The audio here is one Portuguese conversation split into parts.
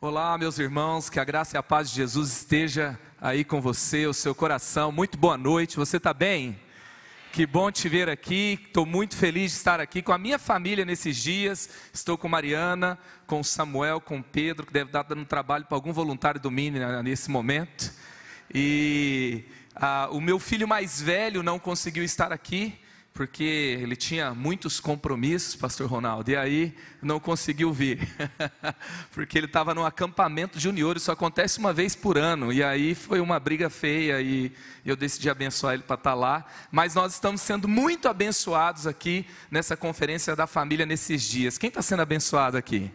Olá, meus irmãos, que a graça e a paz de Jesus esteja aí com você, o seu coração. Muito boa noite, você está bem? Que bom te ver aqui, estou muito feliz de estar aqui com a minha família nesses dias. Estou com Mariana, com Samuel, com Pedro, que deve estar dando trabalho para algum voluntário do Mini nesse momento. E o meu filho mais velho não conseguiu estar aqui, porque ele tinha muitos compromissos, pastor Ronaldo, e aí não conseguiu vir, porque ele estava num acampamento junior, isso acontece uma vez por ano, e aí foi uma briga feia, e eu decidi abençoar ele para estar lá, mas nós estamos sendo muito abençoados aqui, nessa conferência da família nesses dias. Quem está sendo abençoado aqui?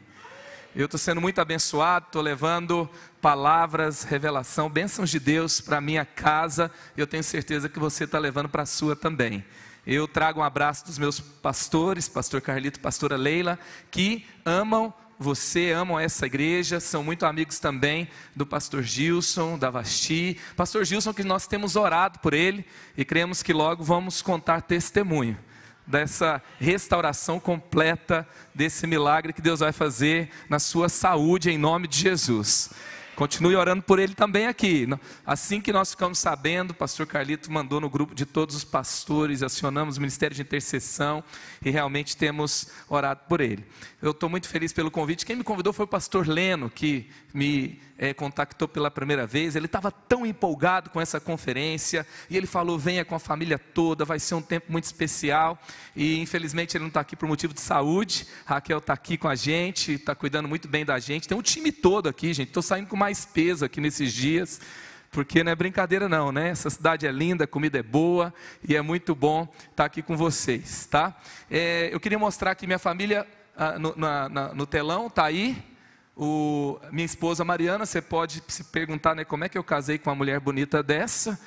Eu estou sendo muito abençoado, estou levando palavras, revelação, bênçãos de Deus para a minha casa, e eu tenho certeza que você está levando para a sua também. Eu trago um abraço dos meus pastores, pastor Carlito e pastora Leila, que amam você, amam essa igreja, são muito amigos também do pastor Gilson, da Vasti. Pastor Gilson, que nós temos orado por ele e cremos que logo vamos contar testemunho dessa restauração completa, desse milagre que Deus vai fazer na sua saúde, em nome de Jesus. Continue orando por ele também aqui. Assim que nós ficamos sabendo, o pastor Carlito mandou no grupo de todos os pastores, acionamos o Ministério de Intercessão e realmente temos orado por ele. Eu estou muito feliz pelo convite. Quem me convidou foi o pastor Leno, que me contactou pela primeira vez. Ele estava tão empolgado com essa conferência e ele falou: venha com a família toda, vai ser um tempo muito especial. E infelizmente ele não está aqui por motivo de saúde. Raquel está aqui com a gente, está cuidando muito bem da gente. Tem um time todo aqui, gente. Estou saindo com mais peso aqui nesses dias, porque não é brincadeira não, né? Essa cidade é linda, a comida é boa e é muito bom estar aqui com vocês, tá? Eu queria mostrar aqui minha família no telão, tá aí. Minha esposa Mariana, você pode se perguntar, né, como é que eu casei com uma mulher bonita dessa?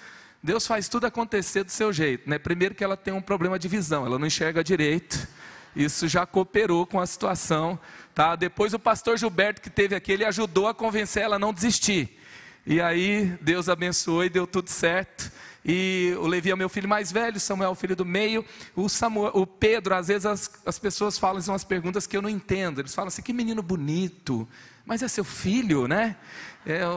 Deus faz tudo acontecer do seu jeito, né? Primeiro que ela tem um problema de visão, ela não enxerga direito, isso já cooperou com a situação, tá? Depois o pastor Gilberto que teve aqui, ele ajudou a convencer ela a não desistir, e aí Deus abençoou e deu tudo certo. E o Levi é o meu filho mais velho, o Samuel é o filho do meio, o Pedro, às vezes as pessoas falam umas perguntas que eu não entendo, eles falam assim: que menino bonito, mas é seu filho, né?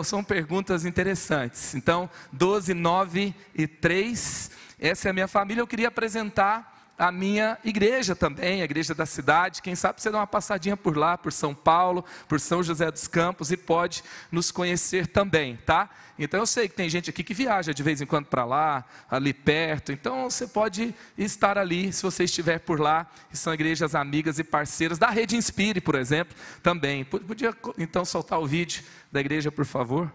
São perguntas interessantes. Então, 12, 9 e 3, essa é a minha família. Eu queria apresentar a minha igreja também, a igreja da cidade. Quem sabe você dá uma passadinha por lá, por São Paulo, por São José dos Campos, e pode nos conhecer também, tá? Então eu sei que tem gente aqui que viaja de vez em quando para lá, ali perto, então você pode estar ali, se você estiver por lá, e são igrejas amigas e parceiras da Rede Inspire, por exemplo, também. Podia então soltar o vídeo da igreja, por favor?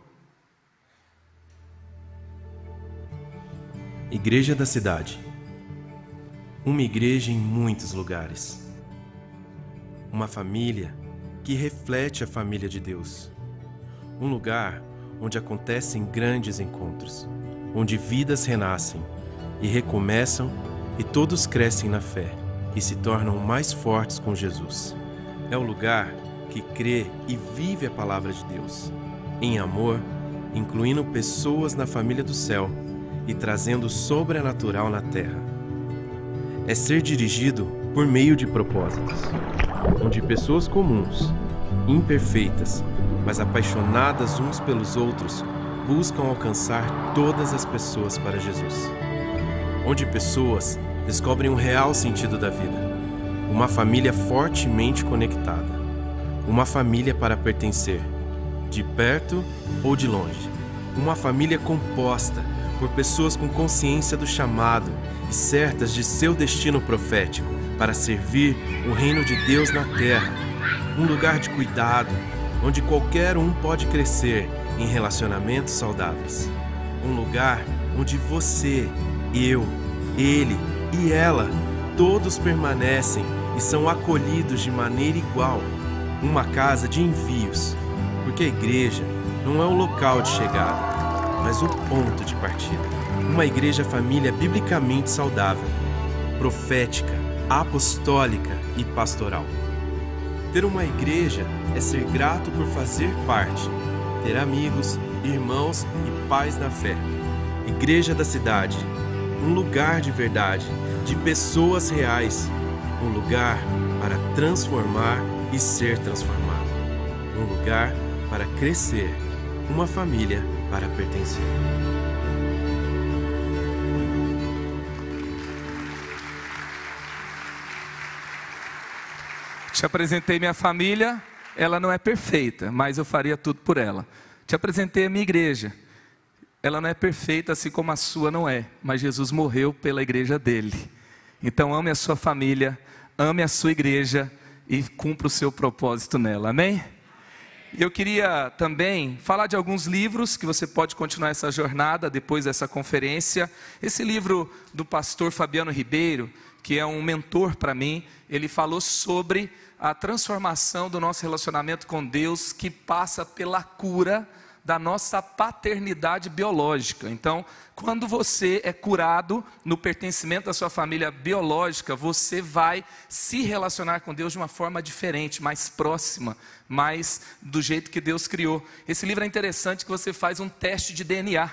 Igreja da Cidade. Uma igreja em muitos lugares. Uma família que reflete a família de Deus. Um lugar onde acontecem grandes encontros, onde vidas renascem e recomeçam, e todos crescem na fé e se tornam mais fortes com Jesus. É um lugar que crê e vive a palavra de Deus, em amor, incluindo pessoas na família do céu e trazendo o sobrenatural na terra. É ser dirigido por meio de propósitos, onde pessoas comuns, imperfeitas, mas apaixonadas uns pelos outros, buscam alcançar todas as pessoas para Jesus. Onde pessoas descobrem o real sentido da vida. Uma família fortemente conectada. Uma família para pertencer, de perto ou de longe. Uma família composta por pessoas com consciência do chamado e certas de seu destino profético para servir o reino de Deus na terra. Um lugar de cuidado, onde qualquer um pode crescer em relacionamentos saudáveis. Um lugar onde você, eu, ele e ela, todos permanecem e são acolhidos de maneira igual. Uma casa de envios, porque a igreja não é o local de chegada, mas o ponto de partida. Uma igreja família biblicamente saudável, profética, apostólica e pastoral. Ter uma igreja é ser grato por fazer parte, ter amigos, irmãos e pais na fé. Igreja da Cidade, um lugar de verdade, de pessoas reais, um lugar para transformar e ser transformado. Um lugar para crescer, uma família para pertencer. Te apresentei minha família, ela não é perfeita, mas eu faria tudo por ela. Te apresentei a minha igreja, ela não é perfeita assim como a sua não é, mas Jesus morreu pela igreja dele. Então ame a sua família, ame a sua igreja e cumpra o seu propósito nela, amém? Eu queria também falar de alguns livros que você pode continuar essa jornada depois dessa conferência. Esse livro do pastor Fabiano Ribeiro, que é um mentor para mim, ele falou sobre a transformação do nosso relacionamento com Deus, que passa pela cura da nossa paternidade biológica. Então, quando você é curado no pertencimento da sua família biológica, você vai se relacionar com Deus de uma forma diferente, mais próxima, mais do jeito que Deus criou. Esse livro é interessante que você faz um teste de DNA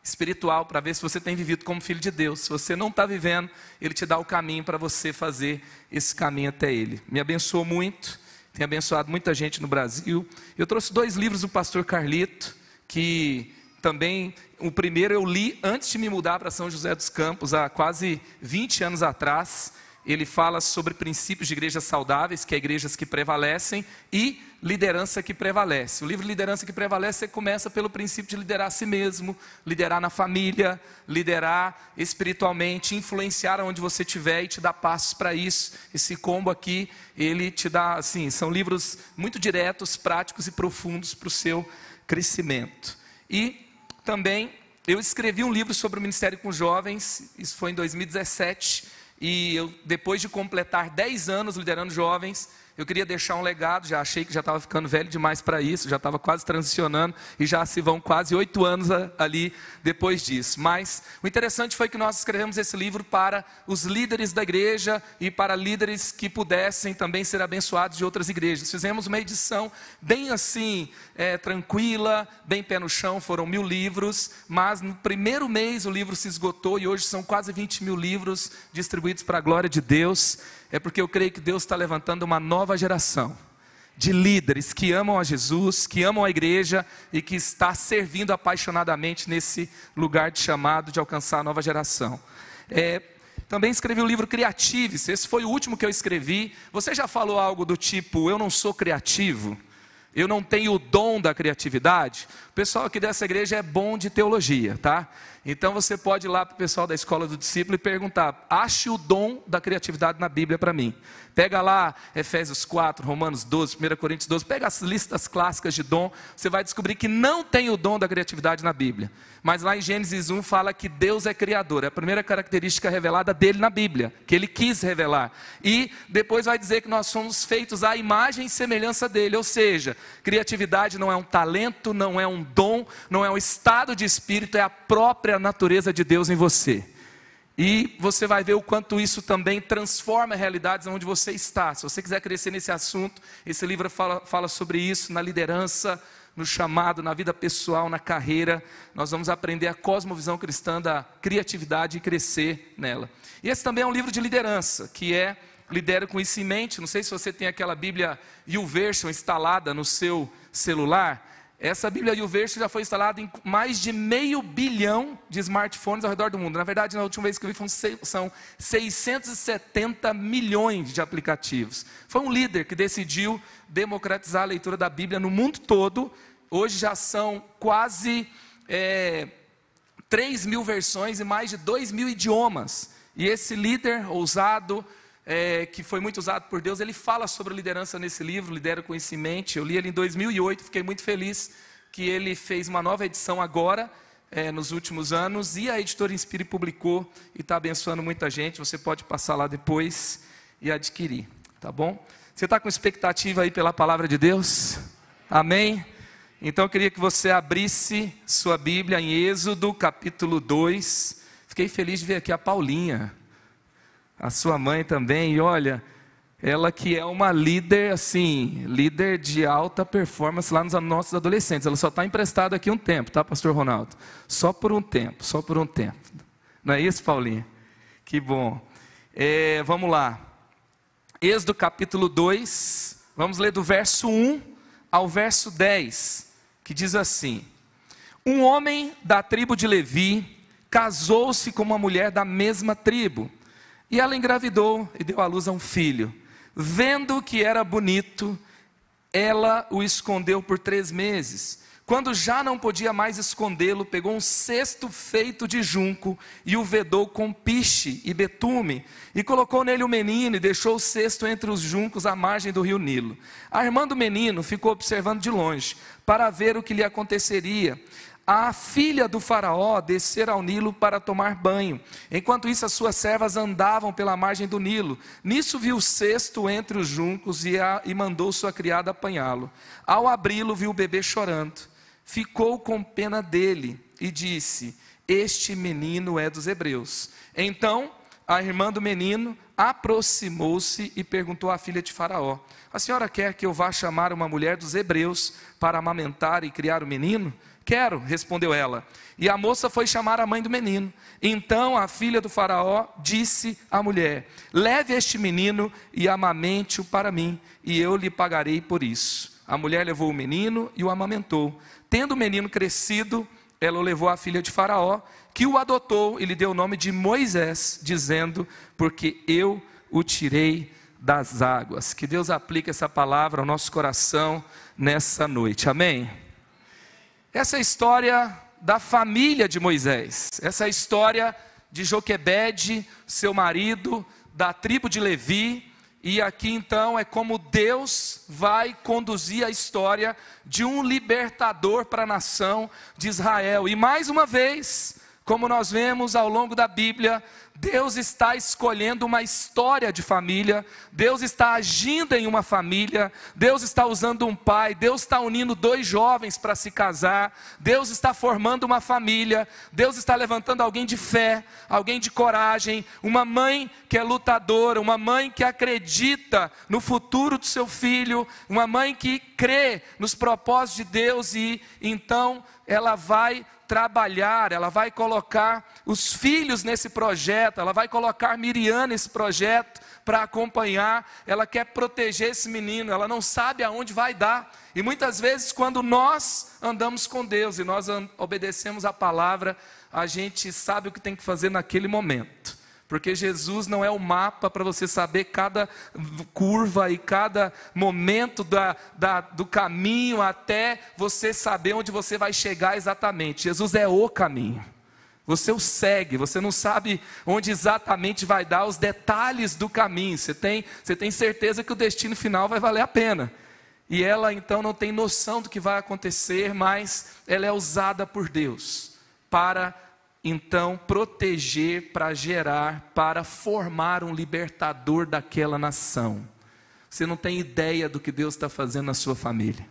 espiritual para ver se você tem vivido como filho de Deus. Se você não está vivendo, ele te dá o caminho para você fazer esse caminho até ele. Me abençoou muito, tem abençoado muita gente no Brasil. Eu trouxe 2 livros do pastor Carlito, que também, o primeiro eu li antes de me mudar para São José dos Campos, há quase 20 anos atrás. Ele fala sobre princípios de igrejas saudáveis, que é igrejas que prevalecem, e liderança que prevalece. O livro Liderança que Prevalece começa pelo princípio de liderar a si mesmo, liderar na família, liderar espiritualmente, influenciar onde você estiver e te dá passos para isso. Esse combo aqui, ele te dá, assim, são livros muito diretos, práticos e profundos para o seu crescimento. E também eu escrevi um livro sobre o ministério com jovens, isso foi em 2017, e eu, depois de completar 10 anos liderando jovens, eu queria deixar um legado. Já achei que já estava ficando velho demais para isso, já estava quase transicionando, e já se vão quase 8 anos ali depois disso. Mas o interessante foi que nós escrevemos esse livro para os líderes da igreja e para líderes que pudessem também ser abençoados de outras igrejas. Fizemos uma edição bem assim, tranquila, bem pé no chão, foram 1000 livros, mas no primeiro mês o livro se esgotou e hoje são quase 20 mil livros distribuídos para a glória de Deus. É porque eu creio que Deus está levantando uma nova geração de líderes que amam a Jesus, que amam a igreja e que está servindo apaixonadamente nesse lugar de chamado de alcançar a nova geração. Também escrevi o livro Criatives, esse foi o último que eu escrevi. Você já falou algo do tipo, eu não sou criativo? Eu não tenho o dom da criatividade? O pessoal aqui dessa igreja é bom de teologia, tá? Então você pode ir lá para o pessoal da Escola do Discípulo e perguntar, ache o dom da criatividade na Bíblia para mim. Pega lá Efésios 4, Romanos 12, 1 Coríntios 12, pega as listas clássicas de dom, você vai descobrir que não tem o dom da criatividade na Bíblia. Mas lá em Gênesis 1 fala que Deus é criador, é a primeira característica revelada dele na Bíblia, que ele quis revelar. E depois vai dizer que nós somos feitos à imagem e semelhança dele, ou seja, criatividade não é um talento, não é um dom, não é um estado de espírito, é a própria natureza de Deus em você. E você vai ver o quanto isso também transforma realidades onde você está. Se você quiser crescer nesse assunto, esse livro fala sobre isso, na liderança, no chamado, na vida pessoal, na carreira. Nós vamos aprender a cosmovisão cristã da criatividade e crescer nela. E esse também é um livro de liderança, que é Lidera com Isso em Mente. Não sei se você tem aquela Bíblia YouVersion instalada no seu celular. Essa Bíblia YouVersion já foi instalada em mais de 500 milhões de smartphones ao redor do mundo. Na verdade, na última vez que eu vi, são 670 milhões de aplicativos. Foi um líder que decidiu democratizar a leitura da Bíblia no mundo todo. Hoje já são quase 3.000 versões e mais de 2.000 idiomas. E esse líder ousado, que foi muito usado por Deus, ele fala sobre liderança nesse livro, Lidera com Isso em Mente. Eu li ele em 2008, fiquei muito feliz que ele fez uma nova edição agora, nos últimos anos, e a editora Inspire publicou e está abençoando muita gente. Você pode passar lá depois e adquirir, tá bom? Você está com expectativa aí pela palavra de Deus? Amém? Então eu queria que você abrisse sua Bíblia em Êxodo capítulo 2. Fiquei feliz de ver aqui a Paulinha, a sua mãe também, e olha, ela que é uma líder, assim, líder de alta performance lá nos nossos adolescentes. Ela só está emprestada aqui um tempo, tá, pastor Ronaldo? Só por um tempo, só por um tempo. Não é isso, Paulinha? Que bom. Vamos lá. Êxodo capítulo 2, vamos ler do verso 1 ao verso 10, que diz assim: um homem da tribo de Levi casou-se com uma mulher da mesma tribo, e ela engravidou e deu à luz a um filho. Vendo que era bonito, ela o escondeu por 3 meses. Quando já não podia mais escondê-lo, pegou um cesto feito de junco e o vedou com piche e betume, e colocou nele o menino e deixou o cesto entre os juncos à margem do rio Nilo. A irmã do menino ficou observando de longe, para ver o que lhe aconteceria. A filha do faraó descera ao Nilo para tomar banho. Enquanto isso, as suas servas andavam pela margem do Nilo. Nisso viu o cesto entre os juncos e mandou sua criada apanhá-lo. Ao abri-lo, viu o bebê chorando. Ficou com pena dele e disse: este menino é dos hebreus. Então a irmã do menino aproximou-se e perguntou à filha de Faraó: a senhora quer que eu vá chamar uma mulher dos hebreus para amamentar e criar o menino? Quero, respondeu ela. E a moça foi chamar a mãe do menino. Então a filha do faraó disse à mulher: leve este menino e amamente-o para mim, e eu lhe pagarei por isso. A mulher levou o menino e o amamentou. Tendo o menino crescido, ela o levou à filha de Faraó, que o adotou e lhe deu o nome de Moisés, dizendo: porque eu o tirei das águas. Que Deus aplique essa palavra ao nosso coração nessa noite, amém? Essa é a história da família de Moisés, essa é a história de Joquebede, seu marido, da tribo de Levi. E aqui então é como Deus vai conduzir a história de um libertador para a nação de Israel. E mais uma vez, como nós vemos ao longo da Bíblia, Deus está escolhendo uma história de família, Deus está agindo em uma família, Deus está usando um pai, Deus está unindo 2 jovens para se casar, Deus está formando uma família, Deus está levantando alguém de fé, alguém de coragem, uma mãe que é lutadora, uma mãe que acredita no futuro do seu filho, uma mãe que crê nos propósitos de Deus, e então ela vai trabalhar, ela vai colocar os filhos nesse projeto, ela vai colocar Miriam nesse projeto para acompanhar. Ela quer proteger esse menino, ela não sabe aonde vai dar. E muitas vezes quando nós andamos com Deus e nós obedecemos a palavra, a gente sabe o que tem que fazer naquele momento. Porque Jesus não é o mapa para você saber cada curva e cada momento do caminho até você saber onde você vai chegar exatamente. Jesus é o caminho. Você o segue, você não sabe onde exatamente vai dar os detalhes do caminho. Você tem certeza que o destino final vai valer a pena. E ela então não tem noção do que vai acontecer, mas ela é usada por Deus para então proteger, para gerar, para formar um libertador daquela nação. Você não tem ideia do que Deus está fazendo na sua família.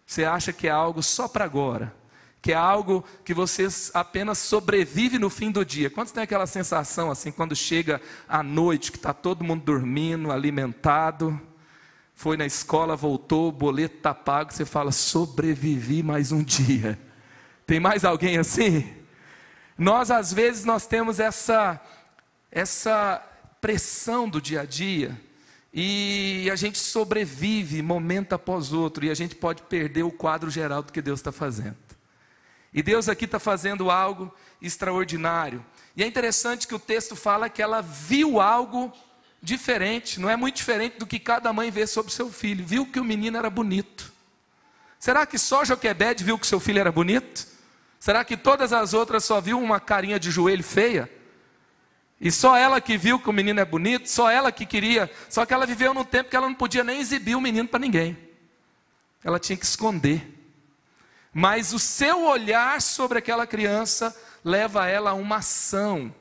Você acha que é algo só para agora, que é algo que você apenas sobrevive no fim do dia. Quantos tem aquela sensação assim, quando chega à noite, que está todo mundo dormindo, alimentado, foi na escola, voltou, o boleto está pago, você fala: sobrevivi mais um dia. Tem mais alguém assim? Nós às vezes temos essa pressão do dia a dia, e a gente sobrevive momento após outro, e a gente pode perder o quadro geral do que Deus está fazendo. E Deus aqui está fazendo algo extraordinário. E é interessante que o texto fala que ela viu algo diferente, não é muito diferente do que cada mãe vê sobre seu filho. Viu que o menino era bonito. Será que só Joquebede viu que seu filho era bonito? Será que todas as outras só viu uma carinha de joelho feia? E só ela que viu que o menino é bonito? Só ela que queria? Só que ela viveu num tempo que ela não podia nem exibir o menino para ninguém. Ela tinha que esconder. Mas o seu olhar sobre aquela criança leva ela a uma ação.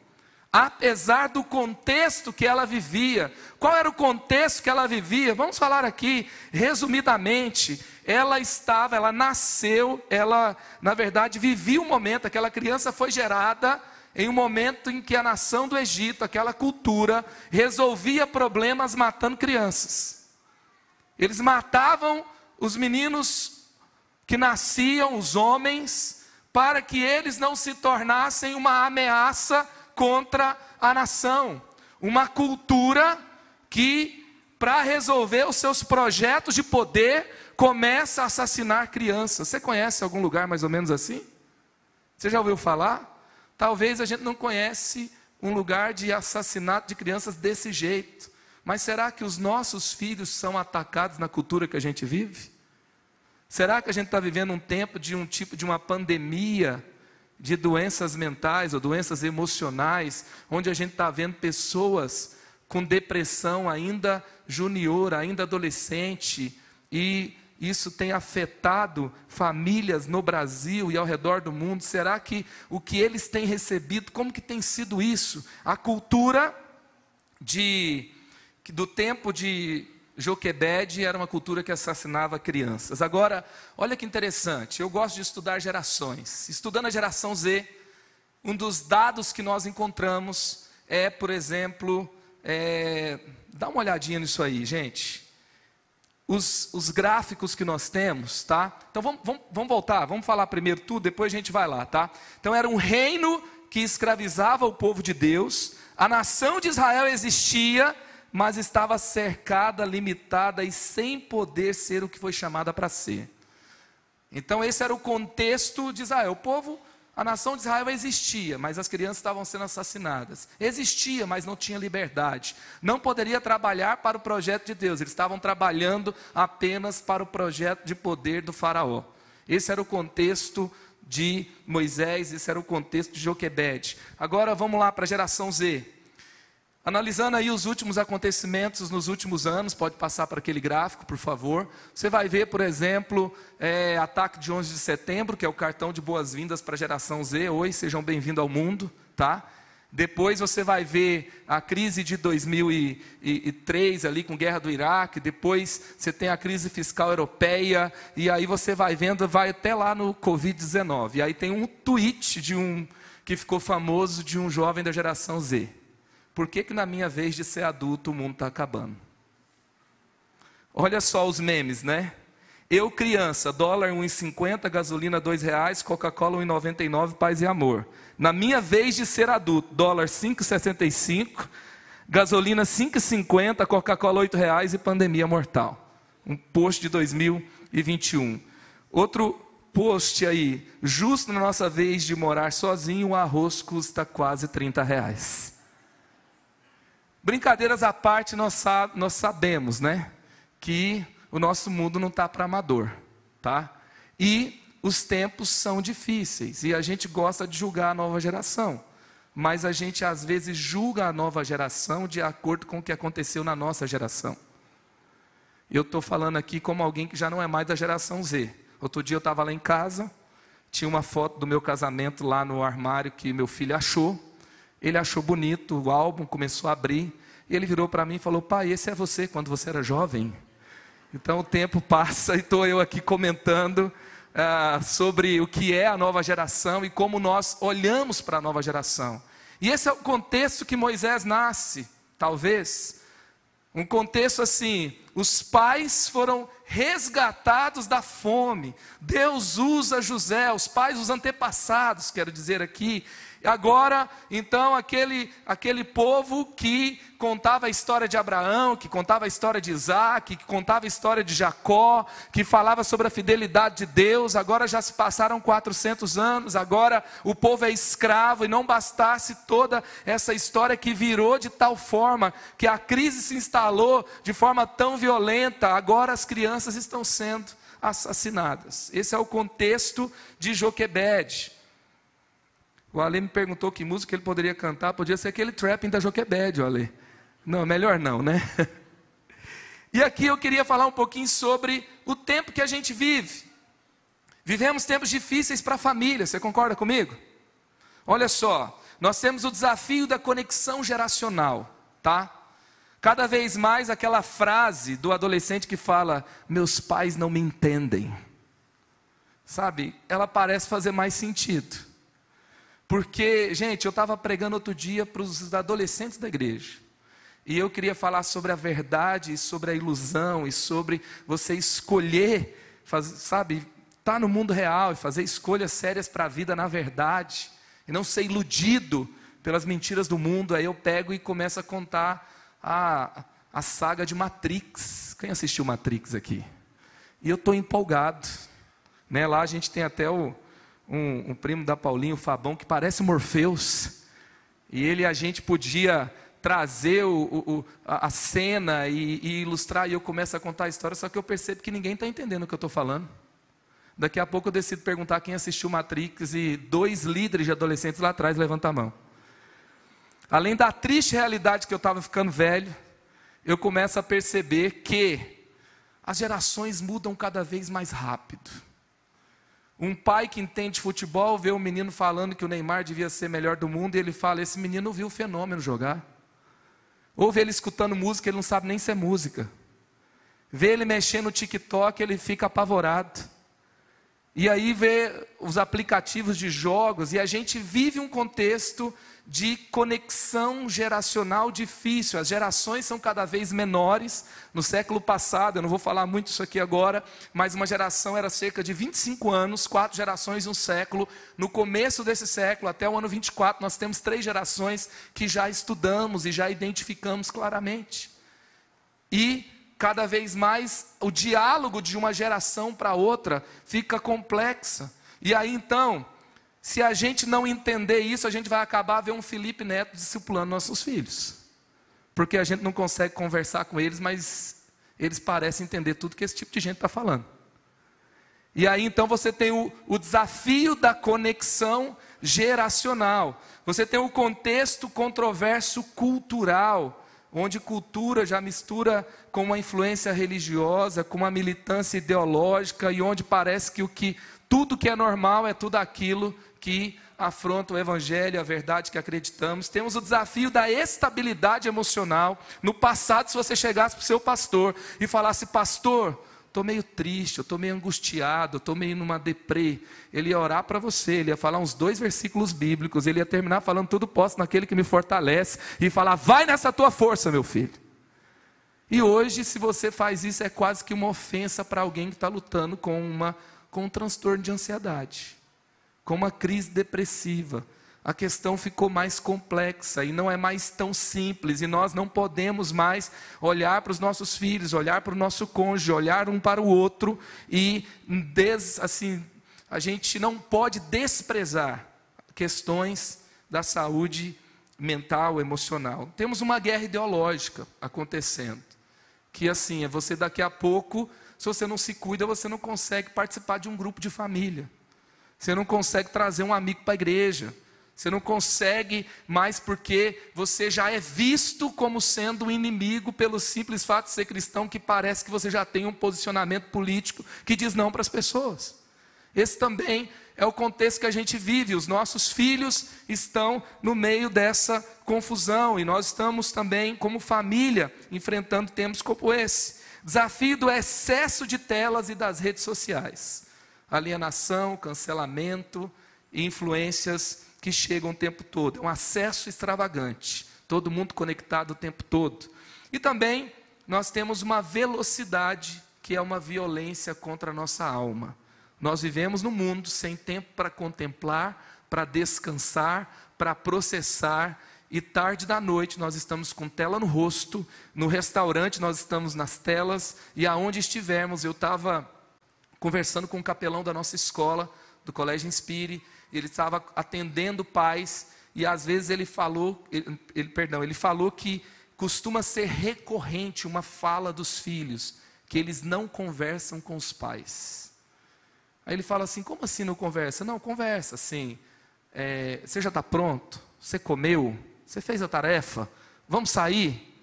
Apesar do contexto que ela vivia. Qual era o contexto que ela vivia? Vamos falar aqui resumidamente. Ela nasceu, ela na verdade vivia um momento, aquela criança foi gerada em um momento em que a nação do Egito, aquela cultura, resolvia problemas matando crianças. Eles matavam os meninos que nasciam, os homens, para que eles não se tornassem uma ameaça contra a nação. Uma cultura que, para resolver os seus projetos de poder, começa a assassinar crianças. Você conhece algum lugar mais ou menos assim? Você já ouviu falar? Talvez a gente não conhece um lugar de assassinato de crianças desse jeito. Mas será que os nossos filhos são atacados na cultura que a gente vive? Será que a gente está vivendo um tempo de um tipo de uma pandemia de doenças mentais ou doenças emocionais, onde a gente está vendo pessoas com depressão ainda junior, ainda adolescente, e isso tem afetado famílias no Brasil e ao redor do mundo? Será que o que eles têm recebido, como que tem sido isso? A cultura do tempo de Joquebede era uma cultura que assassinava crianças. Agora, olha que interessante, eu gosto de estudar gerações. Estudando a geração Z, um dos dados que nós encontramos é, por exemplo, dá uma olhadinha nisso aí, gente. Os gráficos que nós temos, tá? Então vamos voltar, vamos falar primeiro tudo, depois a gente vai lá, tá? Então era um reino que escravizava o povo de Deus, a nação de Israel existia, mas estava cercada, limitada e sem poder ser o que foi chamada para ser. Então esse era o contexto de Israel. A nação de Israel existia, mas as crianças estavam sendo assassinadas. Existia, mas não tinha liberdade. Não poderia trabalhar para o projeto de Deus. Eles estavam trabalhando apenas para o projeto de poder do faraó. Esse era o contexto de Moisés, esse era o contexto de Joquebede. Agora vamos lá para a geração Z. Analisando aí os últimos acontecimentos nos últimos anos, pode passar para aquele gráfico, por favor. Você vai ver, por exemplo, ataque de 11 de setembro, que é o cartão de boas-vindas para a geração Z. Oi, sejam bem-vindos ao mundo, tá? Depois você vai ver a crise de 2003 ali com guerra do Iraque. Depois você tem a crise fiscal europeia. E aí você vai vendo, vai até lá no Covid-19. E aí tem um tweet que ficou famoso de um jovem da geração Z. Por que na minha vez de ser adulto o mundo está acabando? Olha só os memes, né? Eu criança, dólar 1,50, gasolina R$2, Coca-Cola 1,99, paz e amor. Na minha vez de ser adulto, dólar 5,65, gasolina 5,50, Coca-Cola R$8 e pandemia mortal. Um post de 2021. Outro post aí, justo na nossa vez de morar sozinho, o arroz custa quase R$30. Brincadeiras à parte, nós sabemos, né, que o nosso mundo não está para amador, tá? E os tempos são difíceis, e a gente gosta de julgar a nova geração, mas a gente às vezes julga a nova geração de acordo com o que aconteceu na nossa geração. Eu estou falando aqui como alguém que já não é mais da geração Z. Outro dia eu estava lá em casa, tinha uma foto do meu casamento lá no armário que meu filho achou. Ele achou bonito o álbum, começou a abrir, e ele virou para mim e falou: pai, esse é você quando você era jovem? Então o tempo passa e estou eu aqui comentando sobre o que é a nova geração e como nós olhamos para a nova geração. E esse é o contexto que Moisés nasce, talvez. Um contexto assim, os pais foram resgatados da fome. Deus usa José, os pais, os antepassados, quero dizer aqui. Agora, então, aquele povo que contava a história de Abraão, que contava a história de Isaac, que contava a história de Jacó, que falava sobre a fidelidade de Deus, agora já se passaram 400 anos, agora o povo é escravo, e não bastasse toda essa história que virou de tal forma, que a crise se instalou de forma tão violenta, agora as crianças estão sendo assassinadas. Esse é o contexto de Joquebede. O Ale me perguntou que música ele poderia cantar. Podia ser aquele trapping da Joquebede, Ale. Não, melhor não, né? E aqui eu queria falar um pouquinho sobre o tempo que a gente vive. Vivemos tempos difíceis para a família, você concorda comigo? Olha só, nós temos o desafio da conexão geracional, tá? Cada vez mais aquela frase do adolescente que fala: meus pais não me entendem. Sabe, ela parece fazer mais sentido. Porque, gente, eu estava pregando outro dia para os adolescentes da igreja. E eu queria falar sobre a verdade, e sobre a ilusão, e sobre você escolher, sabe, estar no mundo real e fazer escolhas sérias para a vida na verdade. E não ser iludido pelas mentiras do mundo. Aí eu pego e começo a contar a saga de Matrix. Quem assistiu Matrix aqui? E eu estou empolgado, né? Lá a gente tem até um primo da Paulinha, o Fabão, que parece Morfeus. E a gente podia trazer a cena e ilustrar, e eu começo a contar a história, só que eu percebo que ninguém está entendendo o que eu estou falando. Daqui a pouco eu decido perguntar quem assistiu Matrix, e 2 líderes de adolescentes lá atrás levantam a mão. Além da triste realidade que eu estava ficando velho, eu começo a perceber que as gerações mudam cada vez mais rápido. Um pai que entende futebol vê um menino falando que o Neymar devia ser melhor do mundo, e ele fala: esse menino viu o fenômeno jogar. Ouve ele escutando música, ele não sabe nem se é música. Vê ele mexendo no TikTok, ele fica apavorado. E aí vê os aplicativos de jogos, e a gente vive um contexto de conexão geracional difícil. As gerações são cada vez menores. No século passado, eu não vou falar muito isso aqui agora, mas uma geração era cerca de 25 anos, 4 gerações em um século. No começo desse século, até o ano 24, nós temos 3 gerações que já estudamos e já identificamos claramente. E cada vez mais o diálogo de uma geração para outra fica complexa. E aí então, se a gente não entender isso, a gente vai acabar vendo um Felipe Neto discipulando nossos filhos. Porque a gente não consegue conversar com eles, mas eles parecem entender tudo que esse tipo de gente está falando. E aí então você tem o desafio da conexão geracional. Você tem o contexto controverso cultural, onde cultura já mistura com uma influência religiosa, com uma militância ideológica, e onde parece que tudo que é normal é tudo aquilo que afronta o evangelho, a verdade que acreditamos. Temos o desafio da estabilidade emocional. No passado, se você chegasse para o seu pastor e falasse: pastor, estou meio triste, eu estou meio angustiado, eu estou meio numa deprê, ele ia orar para você, ele ia falar uns 2 versículos bíblicos, ele ia terminar falando: tudo posso naquele que me fortalece, e falar: vai nessa tua força, meu filho. E hoje, se você faz isso, é quase que uma ofensa para alguém que está lutando com um transtorno de ansiedade, com uma crise depressiva. A questão ficou mais complexa e não é mais tão simples, e nós não podemos mais olhar para os nossos filhos, olhar para o nosso cônjuge, olhar um para o outro e a gente não pode desprezar questões da saúde mental, emocional. Temos uma guerra ideológica acontecendo, que assim, é você daqui a pouco, se você não se cuida, você não consegue participar de um grupo de família, você não consegue trazer um amigo para a igreja, você não consegue mais porque você já é visto como sendo um inimigo pelo simples fato de ser cristão, que parece que você já tem um posicionamento político que diz não para as pessoas. Esse também é o contexto que a gente vive. Os nossos filhos estão no meio dessa confusão, e nós estamos também, como família, enfrentando tempos como esse. Desafio do excesso de telas e das redes sociais. Alienação, cancelamento e influências que chegam o tempo todo. É um acesso extravagante, todo mundo conectado o tempo todo. E também nós temos uma velocidade que é uma violência contra a nossa alma. Nós vivemos num mundo sem tempo para contemplar, para descansar, para processar, e tarde da noite nós estamos com tela no rosto, no restaurante nós estamos nas telas, e aonde estivermos. Eu estava conversando com o capelão da nossa escola, do Colégio Inspire. Ele estava atendendo pais, e às vezes ele falou que costuma ser recorrente uma fala dos filhos, que eles não conversam com os pais. Aí ele fala assim: como assim não conversa? Não, conversa assim, você já está pronto? Você comeu? Você fez a tarefa? Vamos sair?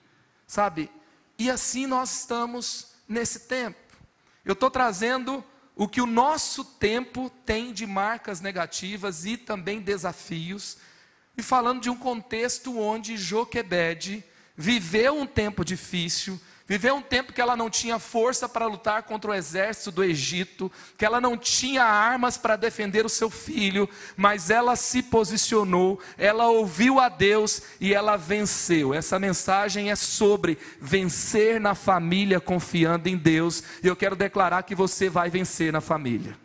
Sabe? E assim nós estamos nesse tempo. Eu estou trazendo o que o nosso tempo tem de marcas negativas e também desafios, e falando de um contexto onde Joquebede viveu um tempo difícil, viveu um tempo que ela não tinha força para lutar contra o exército do Egito, que ela não tinha armas para defender o seu filho, mas ela se posicionou, ela ouviu a Deus e ela venceu. Essa mensagem é sobre vencer na família confiando em Deus, e eu quero declarar que você vai vencer na família.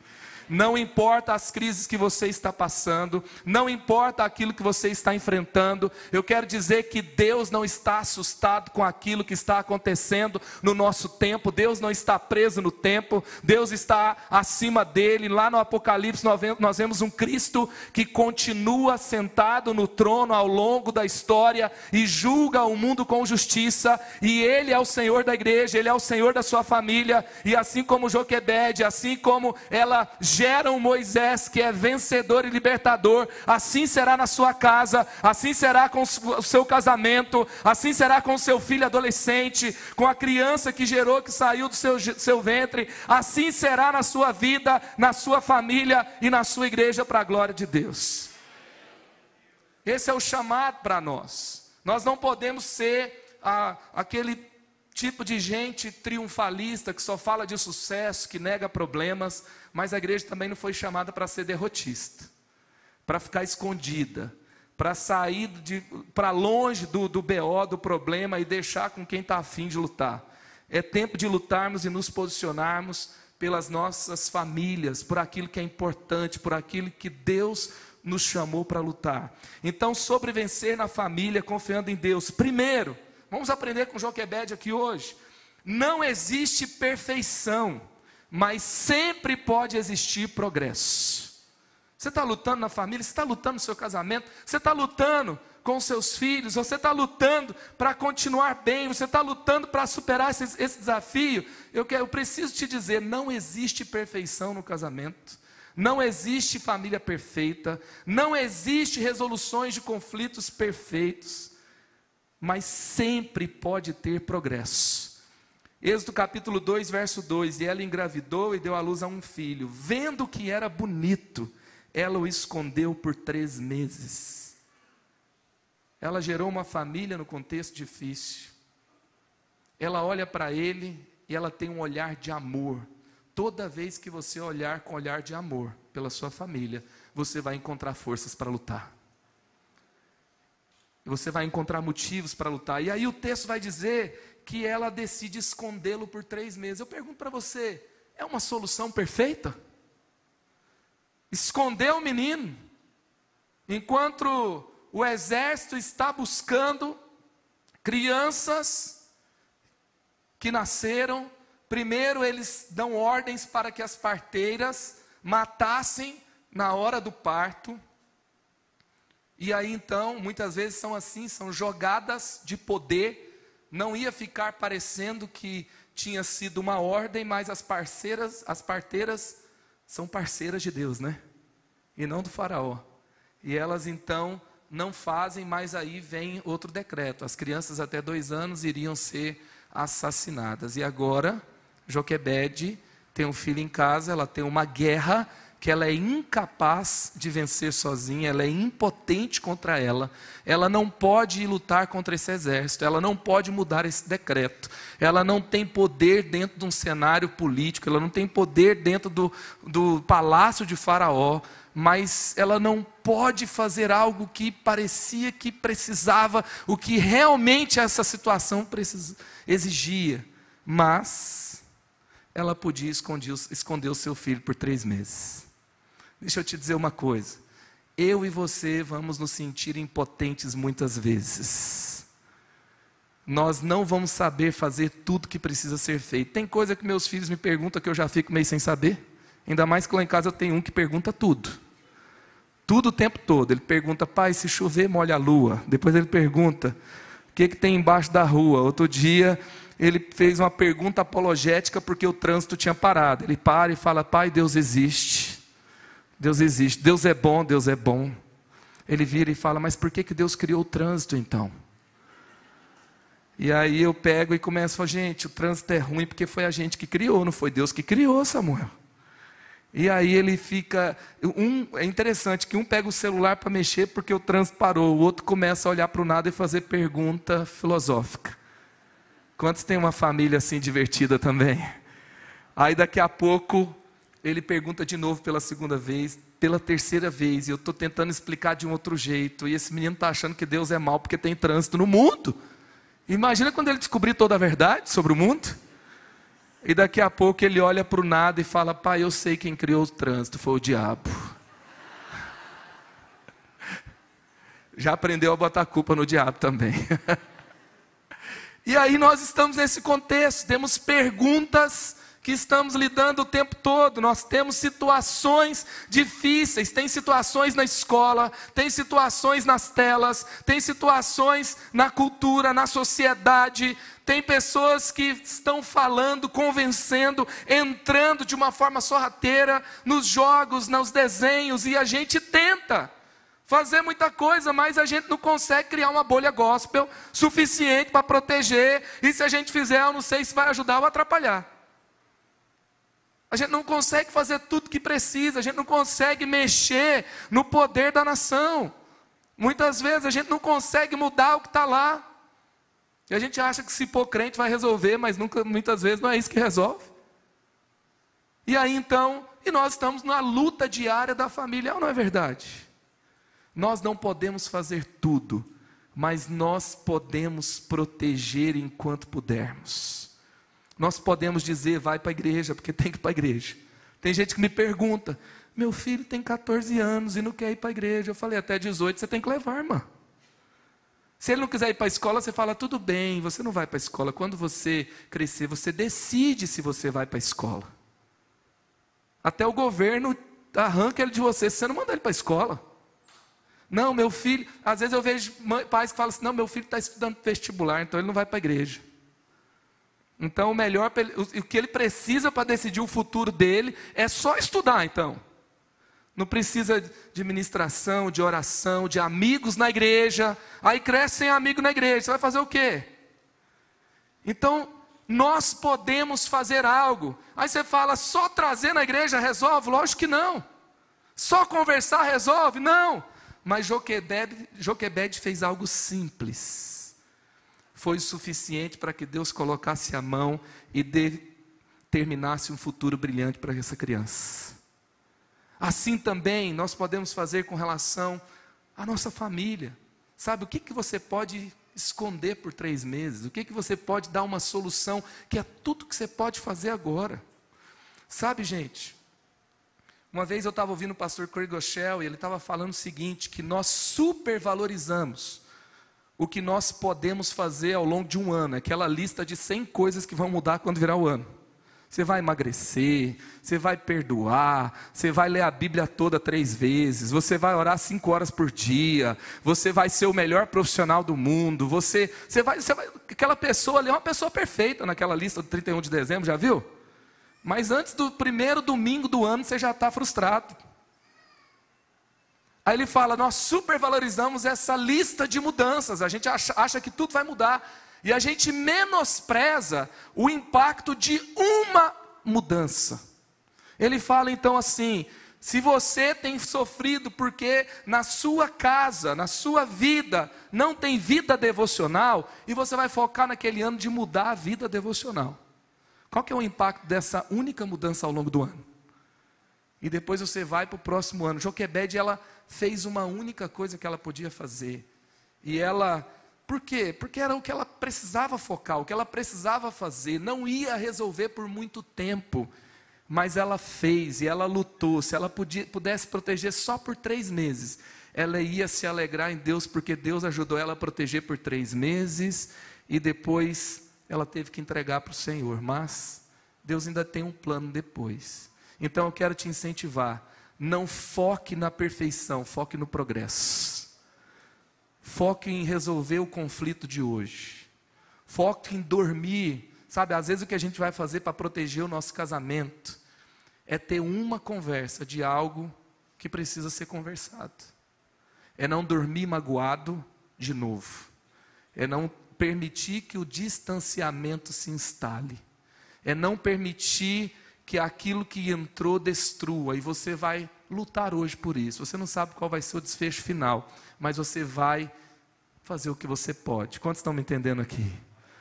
Não importa as crises que você está passando, não importa aquilo que você está enfrentando, eu quero dizer que Deus não está assustado com aquilo que está acontecendo no nosso tempo. Deus não está preso no tempo, Deus está acima dele. Lá no Apocalipse nós vemos um Cristo que continua sentado no trono ao longo da história e julga o mundo com justiça, e Ele é o Senhor da igreja, Ele é o Senhor da sua família. E assim como Joquebede, assim como ela gera um Moisés que é vencedor e libertador, assim será na sua casa, assim será com o seu casamento, assim será com o seu filho adolescente, com a criança que gerou, que saiu do seu ventre, assim será na sua vida, na sua família e na sua igreja, para a glória de Deus. Esse é o chamado para nós. Nós não podemos ser aquele tipo de gente triunfalista que só fala de sucesso, que nega problemas, mas a igreja também não foi chamada para ser derrotista, para ficar escondida, para sair para longe do BO, do problema, e deixar com quem está afim de lutar. É tempo de lutarmos e nos posicionarmos pelas nossas famílias, por aquilo que é importante, por aquilo que Deus nos chamou para lutar. Então, sobre vencer na família, confiando em Deus. Primeiro, vamos aprender com Joquebede aqui hoje. Não existe perfeição, mas sempre pode existir progresso. Você está lutando na família, você está lutando no seu casamento, você está lutando com os seus filhos, você está lutando para continuar bem, você está lutando para superar esse desafio. Eu preciso te dizer, não existe perfeição no casamento. Não existe família perfeita, não existe resoluções de conflitos perfeitos, mas sempre pode ter progresso. Êxodo capítulo 2, verso 2, e ela engravidou e deu à luz a um filho. Vendo que era bonito, ela o escondeu por 3 meses. Ela gerou uma família no contexto difícil. Ela olha para ele e ela tem um olhar de amor. Toda vez que você olhar com olhar de amor pela sua família, você vai encontrar forças para lutar. Você vai encontrar motivos para lutar. E aí o texto vai dizer que ela decide escondê-lo por 3 meses. Eu pergunto para você, é uma solução perfeita? Esconder o menino, enquanto o exército está buscando crianças que nasceram. Primeiro eles dão ordens para que as parteiras matassem na hora do parto. E aí então, muitas vezes são assim, são jogadas de poder. Não ia ficar parecendo que tinha sido uma ordem, mas as parteiras são parceiras de Deus, né? E não do faraó. E elas então não fazem, mas aí vem outro decreto. As crianças até 2 anos iriam ser assassinadas. E agora Joquebede tem um filho em casa, ela tem uma guerra que ela é incapaz de vencer sozinha, ela é impotente contra ela. Ela não pode ir lutar contra esse exército, ela não pode mudar esse decreto, ela não tem poder dentro de um cenário político, ela não tem poder dentro do palácio de Faraó, mas ela não pode fazer algo que parecia que precisava, o que realmente essa situação exigia, mas ela podia esconder o seu filho por 3 meses. Deixa eu te dizer uma coisa, eu e você vamos nos sentir impotentes muitas vezes. Nós não vamos saber fazer tudo que precisa ser feito. Tem coisa que meus filhos me perguntam que eu já fico meio sem saber. Ainda mais que lá em casa eu tenho um que pergunta tudo. Tudo o tempo todo. Ele pergunta, pai, se chover molha a lua. Depois ele pergunta, o que tem embaixo da rua? Outro dia ele fez uma pergunta apologética porque o trânsito tinha parado. Ele para e fala, pai, Deus existe. Deus existe. Deus é bom, Deus é bom. Ele vira e fala, mas por que Deus criou o trânsito então? E aí eu pego e começo a falar, gente, o trânsito é ruim porque foi a gente que criou, não foi Deus que criou, Samuel. E aí ele fica, é interessante que um pega o celular para mexer porque o trânsito parou, o outro começa a olhar para o nada e fazer pergunta filosófica. Quantos tem uma família assim divertida também? Aí daqui a pouco ele pergunta de novo pela 2ª vez, pela 3ª vez, e eu estou tentando explicar de um outro jeito, e esse menino está achando que Deus é mau porque tem trânsito no mundo. Imagina quando ele descobrir toda a verdade sobre o mundo. E daqui a pouco ele olha para o nada e fala: pai, eu sei quem criou o trânsito, foi o diabo. Já aprendeu a botar a culpa no diabo também. E aí nós estamos nesse contexto, temos perguntas que estamos lidando o tempo todo, nós temos situações difíceis, tem situações na escola, tem situações nas telas, tem situações na cultura, na sociedade, tem pessoas que estão falando, convencendo, entrando de uma forma sorrateira nos jogos, nos desenhos, e a gente tenta fazer muita coisa, mas a gente não consegue criar uma bolha gospel suficiente para proteger, e se a gente fizer, eu não sei se vai ajudar ou atrapalhar. A gente não consegue fazer tudo que precisa, a gente não consegue mexer no poder da nação. Muitas vezes a gente não consegue mudar o que está lá. E a gente acha que se for crente vai resolver, mas muitas vezes não é isso que resolve. E aí então, nós estamos na luta diária da família, não é verdade? Nós não podemos fazer tudo, mas nós podemos proteger enquanto pudermos. Nós podemos dizer, vai para a igreja, porque tem que ir para a igreja. Tem gente que me pergunta, meu filho tem 14 anos e não quer ir para a igreja. Eu falei, até 18 você tem que levar, irmã. Se ele não quiser ir para a escola, você fala, tudo bem, você não vai para a escola. Quando você crescer, você decide se você vai para a escola. Até o governo arranca ele de você, se você não manda ele para a escola. Não, meu filho, às vezes eu vejo pais que falam assim, não, meu filho está estudando vestibular, então ele não vai para a igreja. Então o melhor, o que ele precisa para decidir o futuro dele, é só estudar então. Não precisa de ministração, de oração, de amigos na igreja. Aí cresce sem amigo na igreja, você vai fazer o quê? Então, nós podemos fazer algo. Aí você fala, só trazer na igreja resolve? Lógico que não. Só conversar resolve? Não. Mas Joquebede fez algo simples. Foi o suficiente para que Deus colocasse a mão e determinasse um futuro brilhante para essa criança. Assim também nós podemos fazer com relação à nossa família. Sabe, o que você pode esconder por 3 meses? O que você pode dar uma solução, que é tudo que você pode fazer agora? Sabe, gente, uma vez eu estava ouvindo o pastor Craig Groeschel e ele estava falando o seguinte, que nós supervalorizamos o que nós podemos fazer ao longo de um ano, aquela lista de 100 coisas que vão mudar quando virar o ano. Você vai emagrecer, você vai perdoar, você vai ler a Bíblia toda 3 vezes, você vai orar 5 horas por dia, você vai ser o melhor profissional do mundo, você vai, aquela pessoa ali é uma pessoa perfeita naquela lista do 31 de dezembro, já viu? Mas antes do primeiro domingo do ano você já está frustrado. Aí ele fala, nós supervalorizamos essa lista de mudanças, a gente acha que tudo vai mudar, e a gente menospreza o impacto de uma mudança. Ele fala então assim, se você tem sofrido porque na sua casa, na sua vida, não tem vida devocional, e você vai focar naquele ano de mudar a vida devocional. Qual que é o impacto dessa única mudança ao longo do ano? E depois você vai para o próximo ano. Joquebede, ela fez uma única coisa que ela podia fazer. E ela, por quê? Porque era o que ela precisava focar, o que ela precisava fazer. Não ia resolver por muito tempo, mas ela fez e ela lutou. Se ela pudesse proteger só por 3 meses, ela ia se alegrar em Deus, porque Deus ajudou ela a proteger por 3 meses. E depois ela teve que entregar para o Senhor. Mas Deus ainda tem um plano depois. Então eu quero te incentivar, não foque na perfeição, foque no progresso. Foque em resolver o conflito de hoje. Foque em dormir. Sabe, às vezes o que a gente vai fazer para proteger o nosso casamento é ter uma conversa de algo que precisa ser conversado. É não dormir magoado de novo. É não permitir que o distanciamento se instale. É não permitir que aquilo que entrou destrua, e você vai lutar hoje por isso. Você não sabe qual vai ser o desfecho final, mas você vai fazer o que você pode. Quantos estão me entendendo aqui?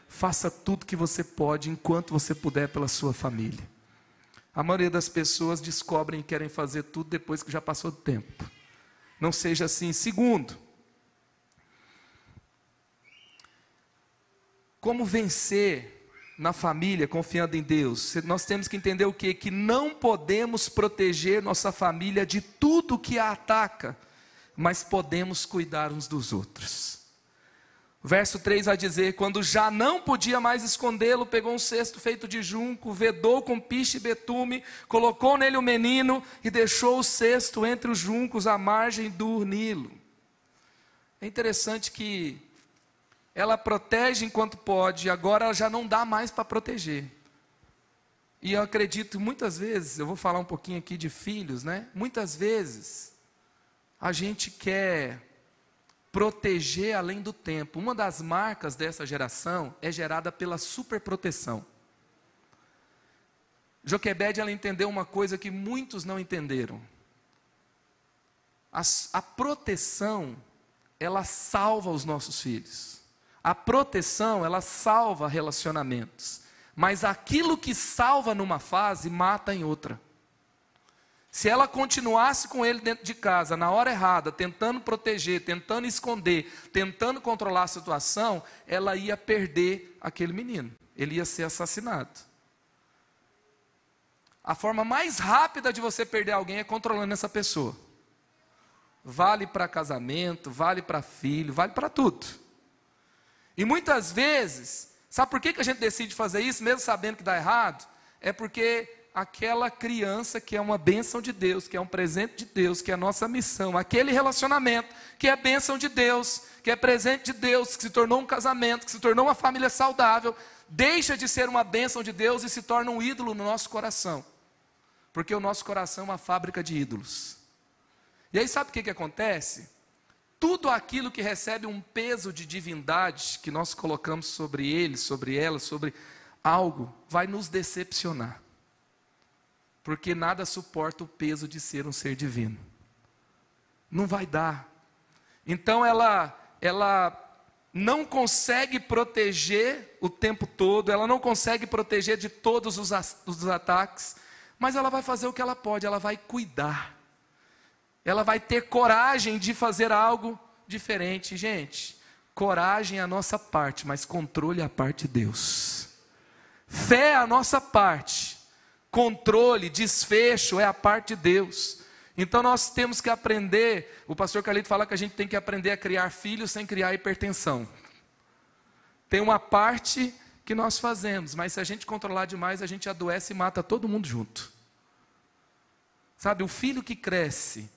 Faça tudo que você pode, enquanto você puder, pela sua família. A maioria das pessoas descobrem e querem fazer tudo depois que já passou do tempo. Não seja assim. Segundo, como vencer na família, confiando em Deus, nós temos que entender o quê? Que não podemos proteger nossa família de tudo que a ataca, mas podemos cuidar uns dos outros. O verso 3 vai dizer: quando já não podia mais escondê-lo, pegou um cesto feito de junco, vedou com piche e betume, colocou nele o menino e deixou o cesto entre os juncos à margem do Nilo. É interessante que ela protege enquanto pode, agora ela já não dá mais para proteger. E eu acredito, muitas vezes, eu vou falar um pouquinho aqui de filhos, né? Muitas vezes, a gente quer proteger além do tempo. Uma das marcas dessa geração é gerada pela superproteção. Joquebede, ela entendeu uma coisa que muitos não entenderam. A proteção, ela salva os nossos filhos. A proteção, ela salva relacionamentos. Mas aquilo que salva numa fase, mata em outra. Se ela continuasse com ele dentro de casa, na hora errada, tentando proteger, tentando esconder, tentando controlar a situação, ela ia perder aquele menino. Ele ia ser assassinado. A forma mais rápida de você perder alguém é controlando essa pessoa. Vale para casamento, vale para filho, vale para tudo. E muitas vezes, sabe por que a gente decide fazer isso, mesmo sabendo que dá errado? É porque aquela criança que é uma bênção de Deus, que é um presente de Deus, que é a nossa missão, aquele relacionamento que é bênção de Deus, que é presente de Deus, que se tornou um casamento, que se tornou uma família saudável, deixa de ser uma bênção de Deus e se torna um ídolo no nosso coração. Porque o nosso coração é uma fábrica de ídolos. E aí sabe o que acontece? Tudo aquilo que recebe um peso de divindade, que nós colocamos sobre ele, sobre ela, sobre algo, vai nos decepcionar. Porque nada suporta o peso de ser um ser divino. Não vai dar. Então ela não consegue proteger o tempo todo, ela não consegue proteger de todos os ataques, mas ela vai fazer o que ela pode, ela vai cuidar. Ela vai ter coragem de fazer algo diferente. Gente, coragem é a nossa parte, mas controle é a parte de Deus. Fé é a nossa parte, controle, desfecho é a parte de Deus. Então nós temos que aprender, o pastor Carlito fala que a gente tem que aprender a criar filhos sem criar hipertensão. Tem uma parte que nós fazemos, mas se a gente controlar demais, a gente adoece e mata todo mundo junto. Sabe, o filho que cresce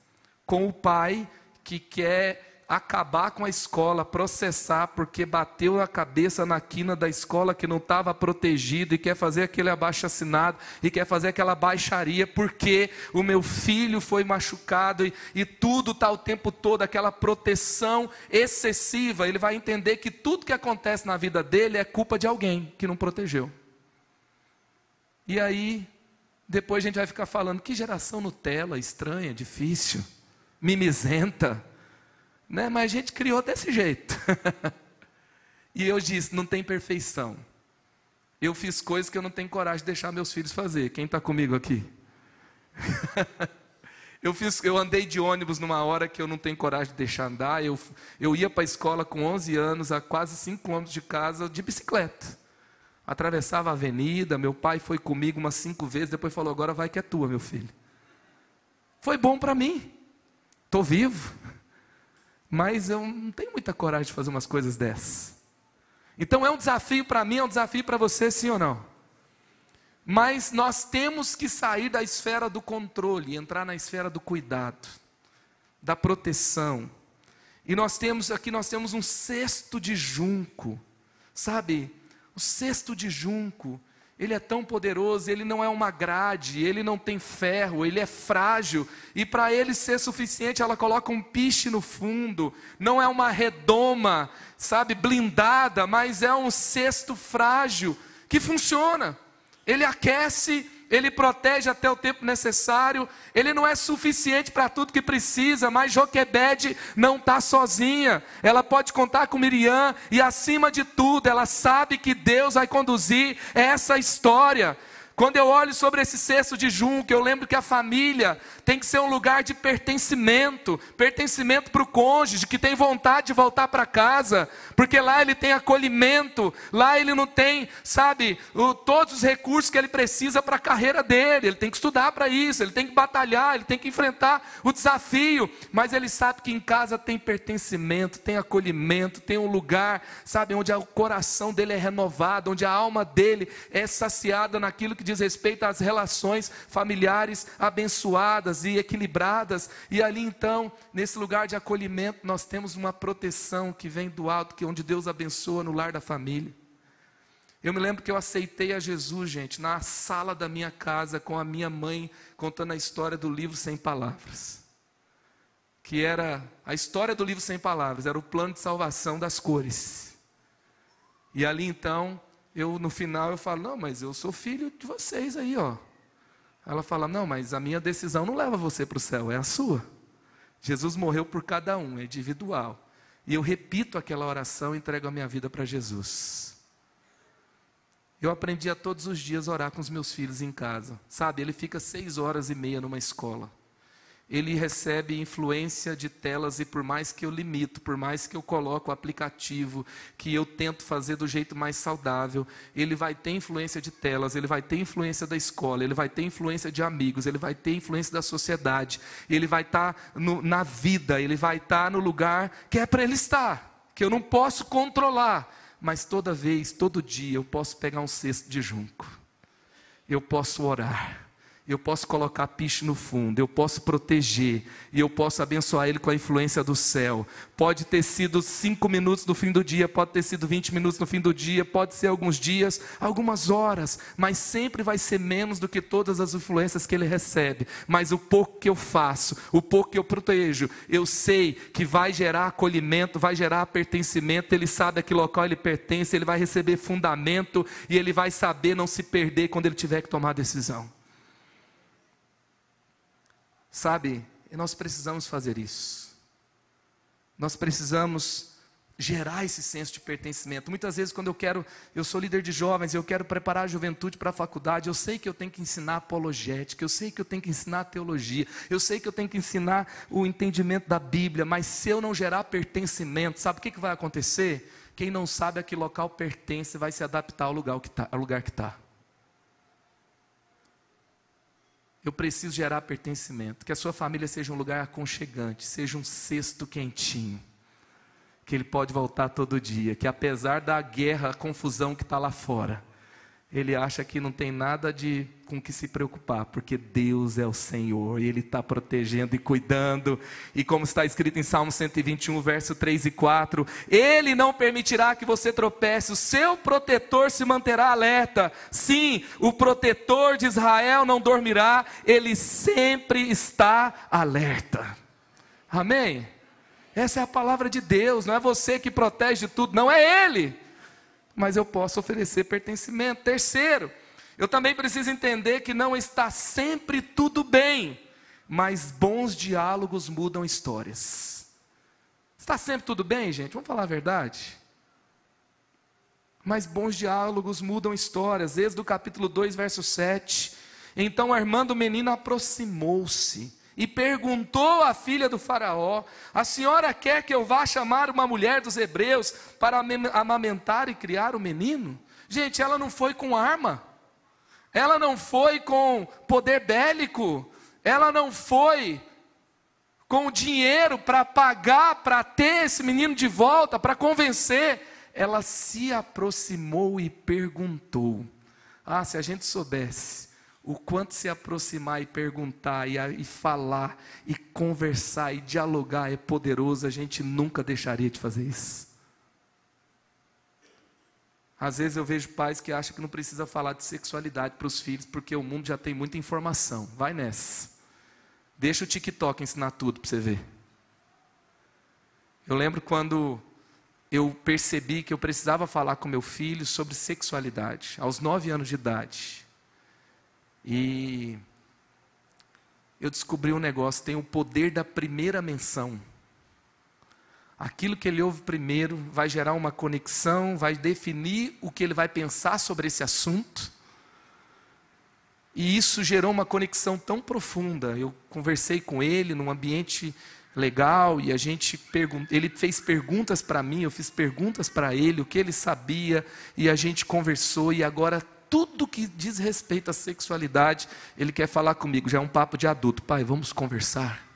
com o pai que quer acabar com a escola, processar porque bateu a cabeça na quina da escola que não estava protegido e quer fazer aquele abaixo-assinado e quer fazer aquela baixaria porque o meu filho foi machucado e tudo está o tempo todo, aquela proteção excessiva, ele vai entender que tudo que acontece na vida dele é culpa de alguém que não protegeu. E aí, depois a gente vai ficar falando, que geração Nutella, estranha, difícil, mimizenta, né? Mas a gente criou desse jeito. E eu disse, não tem perfeição. Eu fiz coisas que eu não tenho coragem de deixar meus filhos fazer. Quem está comigo aqui? Eu andei de ônibus numa hora que eu não tenho coragem de deixar andar. Eu ia para a escola com 11 anos, a quase 5 quilômetros de casa, de bicicleta. Atravessava a avenida, meu pai foi comigo umas 5 vezes, depois falou, agora vai que é tua, meu filho. Foi bom para mim. Estou vivo, mas eu não tenho muita coragem de fazer umas coisas dessas. Então é um desafio para mim, é um desafio para você, sim ou não? Mas nós temos que sair da esfera do controle, entrar na esfera do cuidado, da proteção. E nós temos um cesto de junco, sabe? O cesto de junco, ele é tão poderoso, ele não é uma grade, ele não tem ferro, ele é frágil, e para ele ser suficiente, ela coloca um piche no fundo, não é uma redoma, sabe, blindada, mas é um cesto frágil, que funciona, ele aquece, ele protege até o tempo necessário, ele não é suficiente para tudo que precisa, mas Joquebede não está sozinha, ela pode contar com Miriam, e acima de tudo, ela sabe que Deus vai conduzir essa história. Quando eu olho sobre esse cesto de junco, eu lembro que a família tem que ser um lugar de pertencimento para o cônjuge, que tem vontade de voltar para casa, porque lá ele tem acolhimento, lá ele não tem, sabe, todos os recursos que ele precisa para a carreira dele, ele tem que estudar para isso, ele tem que batalhar, ele tem que enfrentar o desafio, mas ele sabe que em casa tem pertencimento, tem acolhimento, tem um lugar, sabe, onde o coração dele é renovado, onde a alma dele é saciada naquilo que diz respeito às relações familiares abençoadas e equilibradas. E ali então, nesse lugar de acolhimento, nós temos uma proteção que vem do alto, que é onde Deus abençoa no lar da família. Eu me lembro que eu aceitei a Jesus, gente, na sala da minha casa, com a minha mãe, contando a história do livro Sem Palavras, que era a história do livro Sem Palavras, era o plano de salvação das cores. E ali então, no final eu falo, não, mas eu sou filho de vocês aí, ó. Ela fala, não, mas a minha decisão não leva você para o céu, é a sua. Jesus morreu por cada um, é individual. E eu repito aquela oração e entrego a minha vida para Jesus. Eu aprendi a todos os dias orar com os meus filhos em casa. Sabe, ele fica 6h30 numa escola. Ele recebe influência de telas e por mais que eu limito, por mais que eu coloco o aplicativo, que eu tento fazer do jeito mais saudável, ele vai ter influência de telas, ele vai ter influência da escola, ele vai ter influência de amigos, ele vai ter influência da sociedade, ele vai estar na vida, ele vai estar no lugar que é para ele estar, que eu não posso controlar, mas toda vez, todo dia eu posso pegar um cesto de junco, eu posso orar, eu posso colocar piche no fundo, eu posso proteger, e eu posso abençoar ele com a influência do céu. Pode ter sido 5 minutos no fim do dia, pode ter sido 20 minutos no fim do dia, pode ser alguns dias, algumas horas, mas sempre vai ser menos do que todas as influências que ele recebe. Mas o pouco que eu faço, o pouco que eu protejo, eu sei que vai gerar acolhimento, vai gerar pertencimento, ele sabe a que local ele pertence, ele vai receber fundamento, e ele vai saber não se perder quando ele tiver que tomar a decisão. Sabe, nós precisamos fazer isso. Nós precisamos gerar esse senso de pertencimento. Muitas vezes quando eu sou líder de jovens, eu quero preparar a juventude para a faculdade, eu sei que eu tenho que ensinar apologética, eu sei que eu tenho que ensinar teologia, eu sei que eu tenho que ensinar o entendimento da Bíblia, mas se eu não gerar pertencimento, sabe o que vai acontecer? Quem não sabe a que local pertence vai se adaptar ao lugar que está. Eu preciso gerar pertencimento, que a sua família seja um lugar aconchegante, seja um cesto quentinho, que ele pode voltar todo dia, que apesar da guerra, a confusão que está lá fora, ele acha que não tem nada com que se preocupar, porque Deus é o Senhor, e Ele está protegendo e cuidando, e como está escrito em Salmo 121, verso 3 e 4, Ele não permitirá que você tropece, o seu protetor se manterá alerta, sim, o protetor de Israel não dormirá, Ele sempre está alerta, amém? Essa é a palavra de Deus, não é você que protege tudo, não é Ele, mas eu posso oferecer pertencimento. Terceiro, eu também preciso entender que não está sempre tudo bem, mas bons diálogos mudam histórias. Está sempre tudo bem, gente? Vamos falar a verdade? Mas bons diálogos mudam histórias. Êxodo capítulo 2, verso 7. Então a irmã do menino aproximou-se e perguntou à filha do faraó: a senhora quer que eu vá chamar uma mulher dos hebreus para amamentar e criar o menino? Gente, ela não foi com arma, ela não foi com poder bélico, ela não foi com dinheiro para pagar, para ter esse menino de volta, para convencer. Ela se aproximou e perguntou. Se a gente soubesse o quanto se aproximar e perguntar, e falar, e conversar, e dialogar é poderoso, a gente nunca deixaria de fazer isso. Às vezes eu vejo pais que acham que não precisa falar de sexualidade para os filhos, porque o mundo já tem muita informação. Vai nessa. Deixa o TikTok ensinar tudo para você ver. Eu lembro quando eu percebi que eu precisava falar com meu filho sobre sexualidade, aos 9 anos de idade. E eu descobri um negócio, tem o poder da primeira menção. Aquilo que ele ouve primeiro vai gerar uma conexão, vai definir o que ele vai pensar sobre esse assunto. E isso gerou uma conexão tão profunda. Eu conversei com ele num ambiente legal, e ele fez perguntas para mim, eu fiz perguntas para ele, o que ele sabia, e a gente conversou, e agora tudo que diz respeito à sexualidade, ele quer falar comigo. Já é um papo de adulto. Pai, vamos conversar?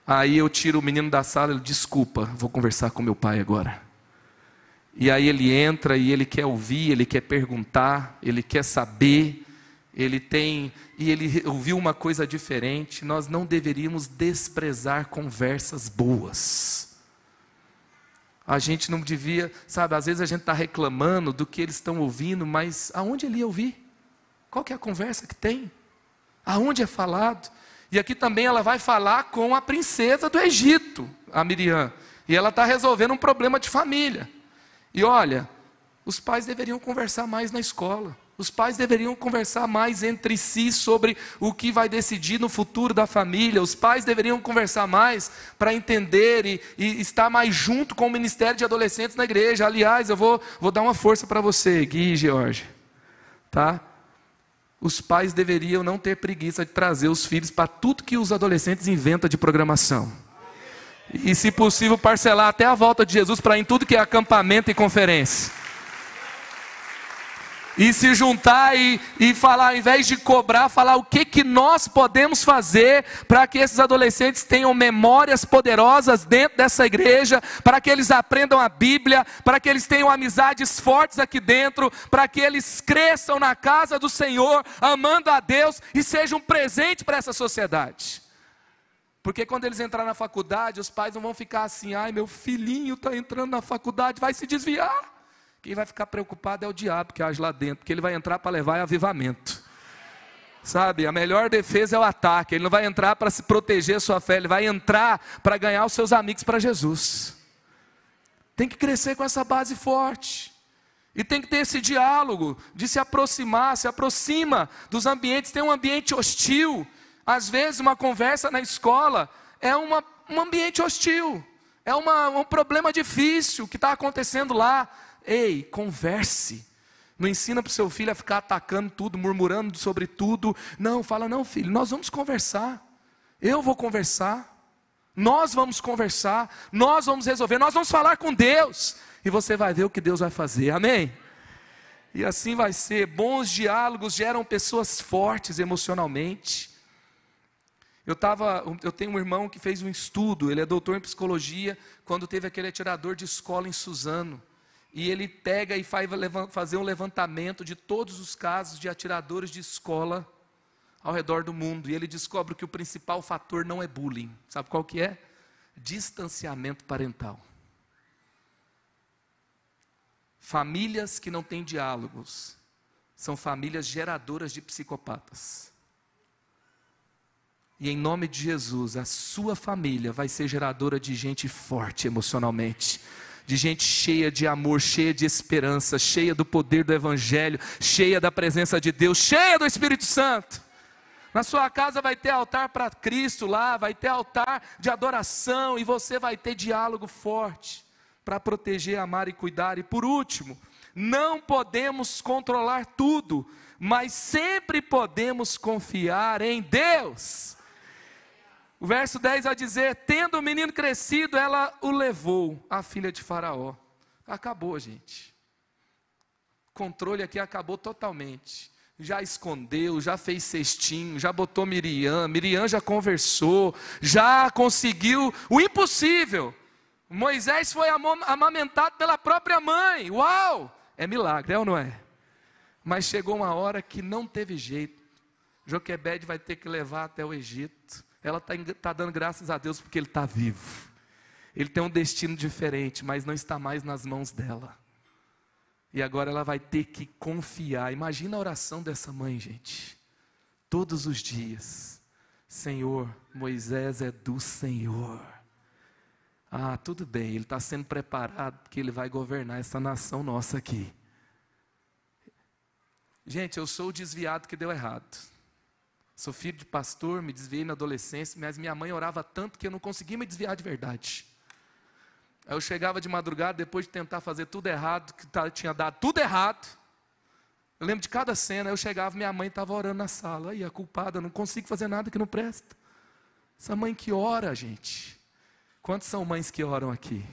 Aí eu tiro o menino da sala, ele, desculpa, vou conversar com meu pai agora. E aí ele entra e ele quer ouvir, ele quer perguntar, ele quer saber, ele ouviu uma coisa diferente. Nós não deveríamos desprezar conversas boas. A gente não devia, sabe, às vezes a gente está reclamando do que eles estão ouvindo, mas aonde ele ia ouvir? Qual que é a conversa que tem? Aonde é falado? E aqui também ela vai falar com a princesa do Egito, a Miriam. E ela está resolvendo um problema de família. E olha, os pais deveriam conversar mais na escola. Os pais deveriam conversar mais entre si sobre o que vai decidir no futuro da família. Os pais deveriam conversar mais para entender e estar mais junto com o Ministério de Adolescentes na igreja. Aliás, eu vou dar uma força para você, Gui e George. Tá? Os pais deveriam não ter preguiça de trazer os filhos para tudo que os adolescentes inventam de programação. E, se possível, parcelar até a volta de Jesus para ir em tudo que é acampamento e conferência. E se juntar e falar, ao invés de cobrar, falar o que nós podemos fazer para que esses adolescentes tenham memórias poderosas dentro dessa igreja, para que eles aprendam a Bíblia, para que eles tenham amizades fortes aqui dentro, para que eles cresçam na casa do Senhor, amando a Deus e sejam um presente para essa sociedade. Porque quando eles entrarem na faculdade, os pais não vão ficar assim, ai, meu filhinho está entrando na faculdade, vai se desviar. Quem vai ficar preocupado é o diabo que age lá dentro, porque ele vai entrar para levar avivamento. Sabe, a melhor defesa é o ataque. Ele não vai entrar para se proteger a sua fé, ele vai entrar para ganhar os seus amigos para Jesus. Tem que crescer com essa base forte. E tem que ter esse diálogo de se aproxima dos ambientes. Tem um ambiente hostil. Às vezes uma conversa na escola é um ambiente hostil. É um problema difícil que está acontecendo lá. Ei, converse. Não ensina para o seu filho a ficar atacando tudo, murmurando sobre tudo. Não, fala, não filho, nós vamos conversar. Eu vou conversar. Nós vamos conversar. Nós vamos resolver. Nós vamos falar com Deus. E você vai ver o que Deus vai fazer. Amém? E assim vai ser. Bons diálogos geram pessoas fortes emocionalmente. Eu tenho um irmão que fez um estudo. Ele é doutor em psicologia. Quando teve aquele atirador de escola em Suzano. E ele pega e vai fazer um levantamento de todos os casos de atiradores de escola ao redor do mundo. E ele descobre que o principal fator não é bullying. Sabe qual que é? Distanciamento parental. Famílias que não têm diálogos são famílias geradoras de psicopatas. E em nome de Jesus, a sua família vai ser geradora de gente forte emocionalmente. De gente cheia de amor, cheia de esperança, cheia do poder do Evangelho, cheia da presença de Deus, cheia do Espírito Santo. Na sua casa vai ter altar para Cristo lá, vai ter altar de adoração e você vai ter diálogo forte para proteger, amar e cuidar. E por último, não podemos controlar tudo, mas sempre podemos confiar em Deus. O verso 10 vai dizer, tendo o menino crescido, ela o levou, a filha de Faraó. Acabou, gente. O controle aqui acabou totalmente. Já escondeu, já fez cestinho, já botou Miriam já conversou, já conseguiu o impossível. Moisés foi amamentado pela própria mãe. Uau! É milagre, é ou não é? Mas chegou uma hora que não teve jeito. Joquebede vai ter que levar até o Egito. Ela está dando graças a Deus porque ele está vivo. Ele tem um destino diferente, mas não está mais nas mãos dela. E agora ela vai ter que confiar. Imagina a oração dessa mãe, gente. Todos os dias. Senhor, Moisés é do Senhor. Ah, tudo bem, ele está sendo preparado porque ele vai governar essa nação nossa aqui. Gente, eu sou o desviado que deu errado. Sou filho de pastor, me desviei na adolescência, mas minha mãe orava tanto que eu não conseguia me desviar de verdade. Aí eu chegava de madrugada, depois de tentar fazer tudo errado, que tinha dado tudo errado, Eu lembro de cada cena, eu chegava, minha mãe estava orando na sala. Aí a culpada, não consigo fazer nada que não presta. Essa mãe que ora, gente. Quantos são mães que oram aqui?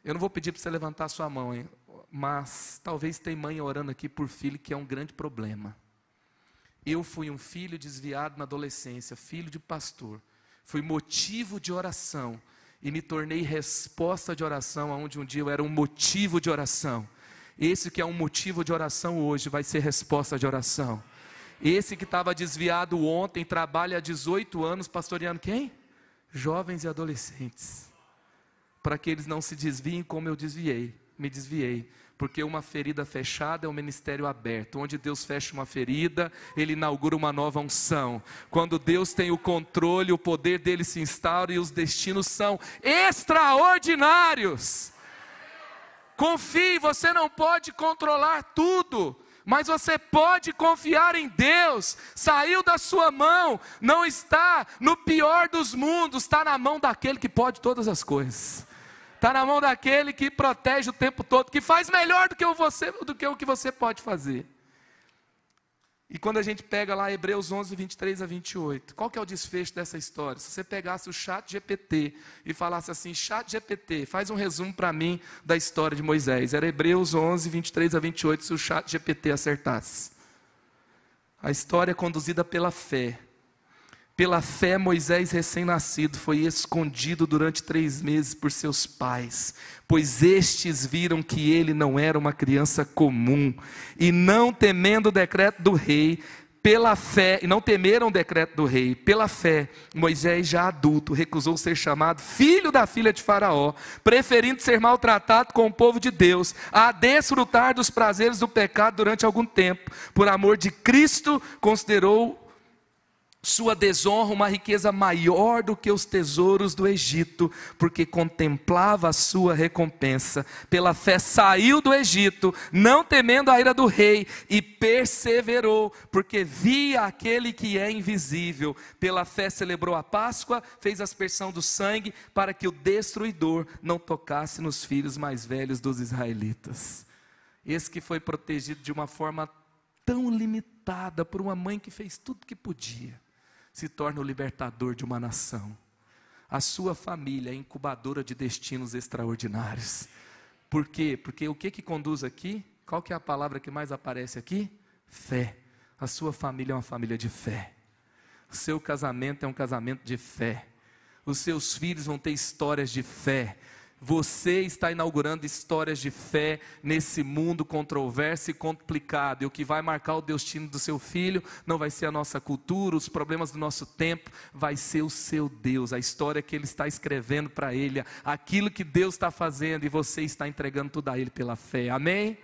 Eu não vou pedir para você levantar a sua mão, hein? Mas talvez tem mãe orando aqui por filho, que é um grande problema. Eu fui um filho desviado na adolescência, filho de pastor. Fui motivo de oração e me tornei resposta de oração, onde um dia eu era um motivo de oração. Esse que é um motivo de oração hoje vai ser resposta de oração. Esse que estava desviado ontem, trabalha há 18 anos pastoreando quem? Jovens e adolescentes. Para que eles não se desviem como eu me desviei. Porque uma ferida fechada é um ministério aberto. Onde Deus fecha uma ferida, Ele inaugura uma nova unção. Quando Deus tem o controle, o poder dele se instaura e os destinos são extraordinários. Confie, você não pode controlar tudo, mas você pode confiar em Deus. Saiu da sua mão, não está no pior dos mundos, está na mão daquele que pode todas as coisas. Está na mão daquele que protege o tempo todo, que faz melhor do que o que você pode fazer. E quando a gente pega lá Hebreus 11, 23 a 28, qual que é o desfecho dessa história? Se você pegasse o ChatGPT e falasse assim, ChatGPT, faz um resumo para mim da história de Moisés. Era Hebreus 11, 23 a 28, se o ChatGPT acertasse. A história é conduzida pela fé. Pela fé, Moisés, recém-nascido, foi escondido durante 3 meses por seus pais, pois estes viram que ele não era uma criança comum, e não temendo o decreto do rei, pela fé, e não temeram o decreto do rei, pela fé, Moisés, já adulto, recusou ser chamado filho da filha de Faraó, preferindo ser maltratado com o povo de Deus, a desfrutar dos prazeres do pecado durante algum tempo. Por amor de Cristo, considerou sua desonra uma riqueza maior do que os tesouros do Egito, porque contemplava a sua recompensa. Pela fé saiu do Egito, não temendo a ira do rei, e perseverou, porque via aquele que é invisível. Pela fé celebrou a Páscoa, fez aspersão do sangue, para que o destruidor não tocasse nos filhos mais velhos dos israelitas. Esse que foi protegido de uma forma tão limitada por uma mãe que fez tudo que podia, se torna o libertador de uma nação. A sua família é incubadora de destinos extraordinários. Por quê? Porque o que conduz aqui? Qual que é a palavra que mais aparece aqui? Fé. A sua família é uma família de fé. O seu casamento é um casamento de fé. Os seus filhos vão ter histórias de fé. Você está inaugurando histórias de fé nesse mundo controverso e complicado. E o que vai marcar o destino do seu filho não vai ser a nossa cultura, os problemas do nosso tempo, vai ser o seu Deus, a história que Ele está escrevendo para ele, aquilo que Deus está fazendo e você está entregando tudo a Ele pela fé. Amém?